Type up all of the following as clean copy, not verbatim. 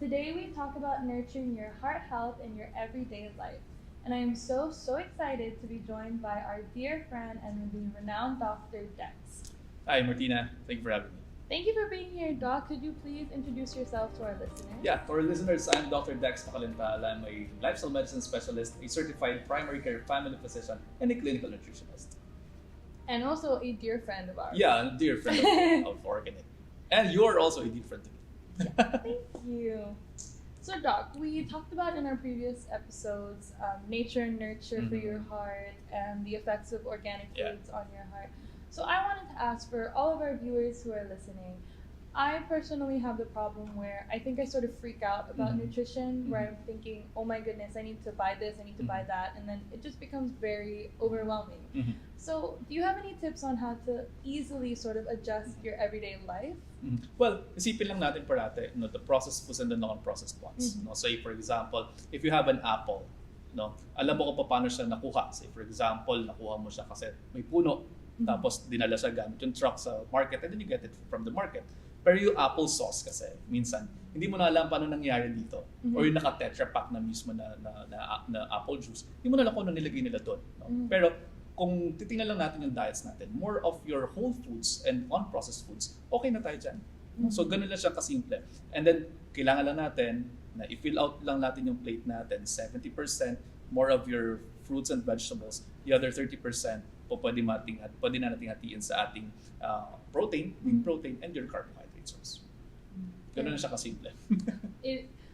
Today we talk about nurturing your heart health in your everyday life. And I am so excited to be joined by our dear friend and the renowned Dr. Dex. Hi, Martina. Thank you for having me. Thank you for being here, Doc. Could you please introduce yourself to our listeners? Yeah, for our listeners, I'm Dr. Dex Makalintala. I'm a lifestyle medicine specialist, a certified primary care family physician, and a clinical nutritionist. And also a dear friend of ours. Yeah, a dear friend of Organic. And you're also a dear friend to me. Thank you. So, Doc, we talked about in our previous episodes nature and nurture for your heart and the effects of organic foods on your heart. So, I wanted to ask for all of our viewers who are listening. I personally have the problem where I think I sort of freak out about nutrition, where I'm thinking, oh my goodness, I need to buy this, I need to buy that, and then it just becomes very overwhelming. So, do you have any tips on how to easily sort of adjust your everyday life? Well, isipin lang natin parate, the processed foods and the non-processed ones. Say, for example, if you have an apple, alam mo kung paano siya nakuha. Say, for example, nakuha mo siya kasi may puno, tapos dinala siya gamit yung truck sa market, and then you get it from the market. Pero yung applesauce kasi, minsan, hindi mo na alam paano nangyari dito. Or yung naka-tetra pack na mismo na apple juice, hindi mo na alam kung ano nilagay nila doon. Pero kung titingnan lang natin yung diets natin, more of your whole foods and unprocessed foods, okay na tayo dyan. So, ganun lang siya kasimple. And then, kailangan lang natin na i-fill out lang natin yung plate natin, 70% more of your fruits and vegetables, the other 30% pwede na nating hatiin sa ating protein, and your carbohydrate source. Ganun na siya kasimple.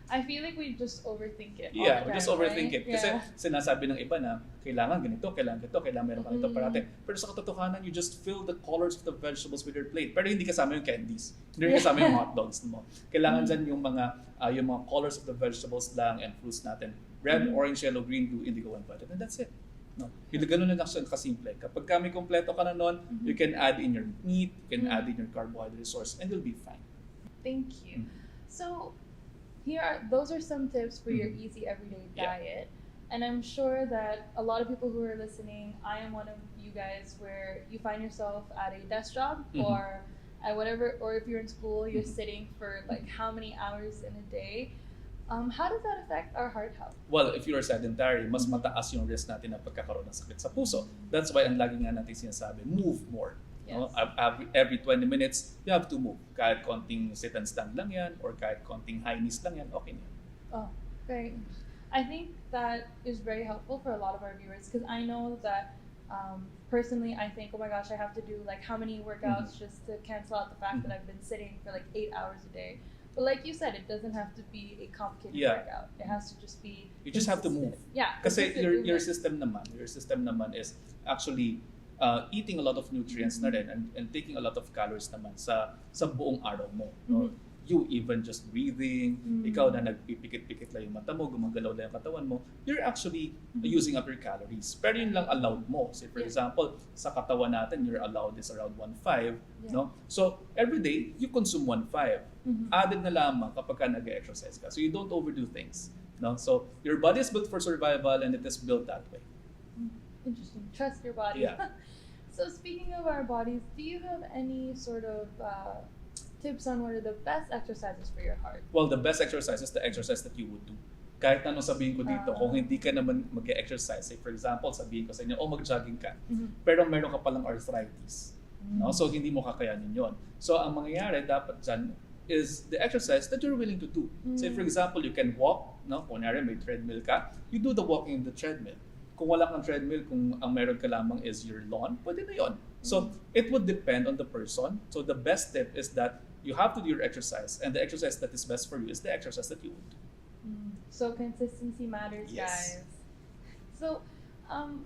I feel like we just overthink it. Yeah, we just overthink it. Kasi sinasabi ng iba na kailangan ganito, kailangan meron ka nito parate. Pero sa katotohanan, you just fill the colors of the vegetables with your plate. Pero hindi kasama yung candies. Hindi rin kasama yung hot dogs mo. Kailangan dyan yung mga colors of the vegetables lang and fruits natin. Red, orange, yellow, green, blue, indigo, and violet. And that's it. Ganun na siya kasimple. Kapag may kompleto ka na nun, you can add in your meat, you can add in your carbohydrate source, and you'll be fine. Thank you. So, those are some tips for your easy everyday diet. And I'm sure that a lot of people who are listening, I am one of you guys where you find yourself at a desk job or at whatever, or if you're in school, you're sitting for like how many hours in a day. How does that affect our heart health? Well, if you're sedentary, mas mataas yung risk natin na pagkakaroon ng sakit sa puso. That's why ang lagi nga natin sinasabi, move more. Yes. Every 20 minutes, you have to move. Kahit konting sit and stand lang yan, or kahit konting high knees lang yan, okay na yan. Oh, very. I think that is very helpful for a lot of our viewers because I know that personally I think, oh my gosh, I have to do like how many workouts just to cancel out the fact that I've been sitting for like 8 hours a day. But like you said, it doesn't have to be a complicated workout. It has to just be. You just have to move. Yeah. Kasi your system naman is actually eating a lot of nutrients na rin and taking a lot of calories naman sa buong araw mo. No? You even just breathing, ikaw na nagpipikit-pikit lang yung mata mo, gumagalaw lang yung katawan mo, you're actually using up your calories. Pero yun lang allowed mo. Say for example, sa katawan natin, you're allowed is around 1.5. No? So, every day, you consume 1.5. Added na lamang kapag ka nag-exercise ka. So, you don't overdo things. No? So, your body is built for survival and it is built that way. Interesting. Trust your body. Yeah. So, speaking of our bodies, do you have any sort of tips on what are the best exercises for your heart? Well, the best exercise is the exercise that you would do. Kahit anong sabihin ko dito, kung hindi ka naman mag-exercise, say for example, sabihin ko sa inyo, mag-jogging ka, pero meron ka palang arthritis. No? So, hindi mo kakayanin yon. So, ang mangyayari dapat dyan is the exercise that you're willing to do. Say for example, you can walk, no? Kunyari may treadmill ka, you do the walking in the treadmill. Kung wala kang treadmill, kung ang meron ka lamang is your lawn, pwede na yon. So, it would depend on the person. So, the best tip is that you have to do your exercise, and the exercise that is best for you is the exercise that you would do. So, consistency matters, Yes. guys. So,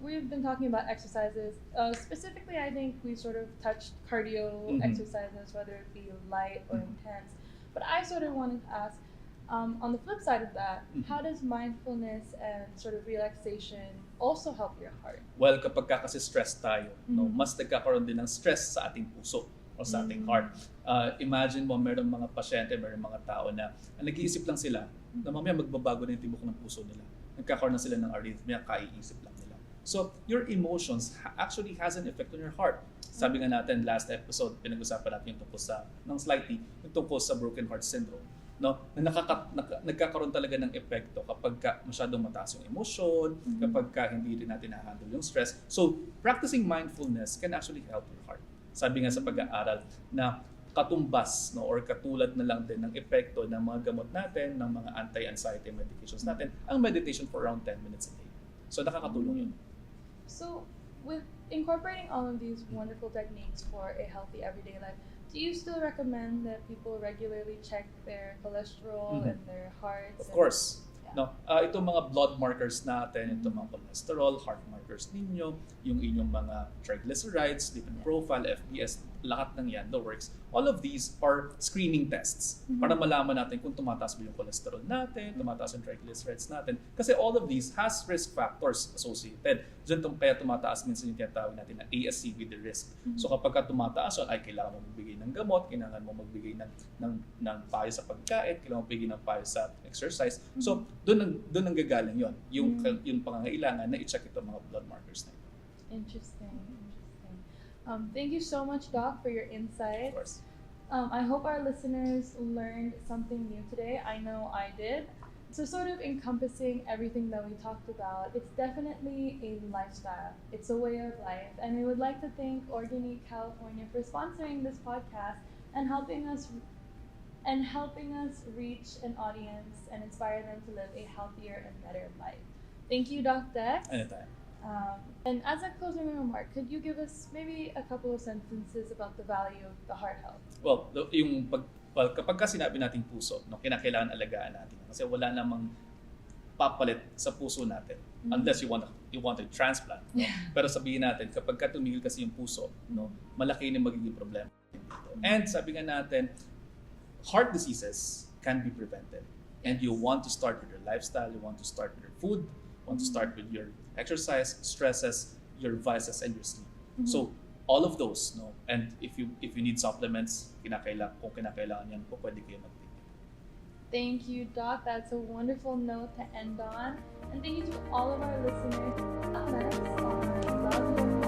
we've been talking about exercises. Specifically, I think we sort of touched cardio exercises, whether it be light or intense. But I sort of wanted to ask, on the flip side of that, how does mindfulness and sort of relaxation also help your heart? Well, kapag kasi stress tayo, no, mas nagkakaroon din ng stress sa ating puso o sa ating heart. Imagine mo, meron mga pasyente, meron mga tao na nag-iisip lang sila na mamaya magbabago na yung tibok ng puso nila. Nagkakaroon na sila ng arrhythmia, kaiisip lang nila. So, your emotions actually has an effect on your heart. Sabi nga natin, last episode, pinag-usapan natin yung tungkol sa, ng slightly, yung tungkol sa broken heart syndrome. no, na nagkakaroon talaga ng epekto kapag masyadong mataas yung emosyon, kapag hindi rin natin na-handle yung stress. So, practicing mindfulness can actually help your heart. Sabi nga sa pag-aaral na katumbas, no, or katulad na lang din ng epekto ng mga gamot natin, ng mga anti-anxiety medications natin, ang meditation for around 10 minutes a day. So, nakakatulong yun. So, with incorporating all of these wonderful techniques for a healthy everyday life, do you still recommend that people regularly check their cholesterol and their hearts? Of course. No, itong mga blood markers natin, itong mga cholesterol, heart markers ninyo, yung inyong mga triglycerides, lipid profile, FBS, lahat ng yan, the works. All of these are screening tests para malaman natin kung tumataas ba yung cholesterol natin, tumataas yung triglycerides natin. Kasi all of these has risk factors associated. Diyan kaya tumataas minsan yung tinatawag natin na ASCVD risk. So kapag tumataas yun, ay kailangan mo magbigay ng gamot, kailangan mo magbigay ng payo sa pagkain, kailangan mo magbigay ng payo sa exercise. So doon ang gagaling yun, yung pangangailangan na i-check itong mga blood markers na ito. Interesting. Thank you so much, Doc, for your insights. Of course. I hope our listeners learned something new today. I know I did. So sort of encompassing everything that we talked about, it's definitely a lifestyle. It's a way of life. And we would like to thank Organic California for sponsoring this podcast and helping us reach an audience and inspire them to live a healthier and better life. Thank you, Doc Dex. Anytime. And as a closing remark, could you give us maybe a couple of sentences about the value of the heart health? Well, kapag sinabi nating puso, no, kinakailangan alagaan natin. Kasi wala namang papalit sa puso natin unless you want a transplant. No? Pero sabihin natin, kapag tumigil kasi yung puso, no, malaki na magiging problema. And sabi nga natin, heart diseases can be prevented. And you want to start with your lifestyle, you want to start with your food, you want to start with your exercise, stresses, your vices, and your sleep. So all of those, no. And if you need supplements, kung kinakailangan yan po, pwede kayo mag-take. Thank you, Doc. That's a wonderful note to end on. And thank you to all of our listeners. Up next on Love Your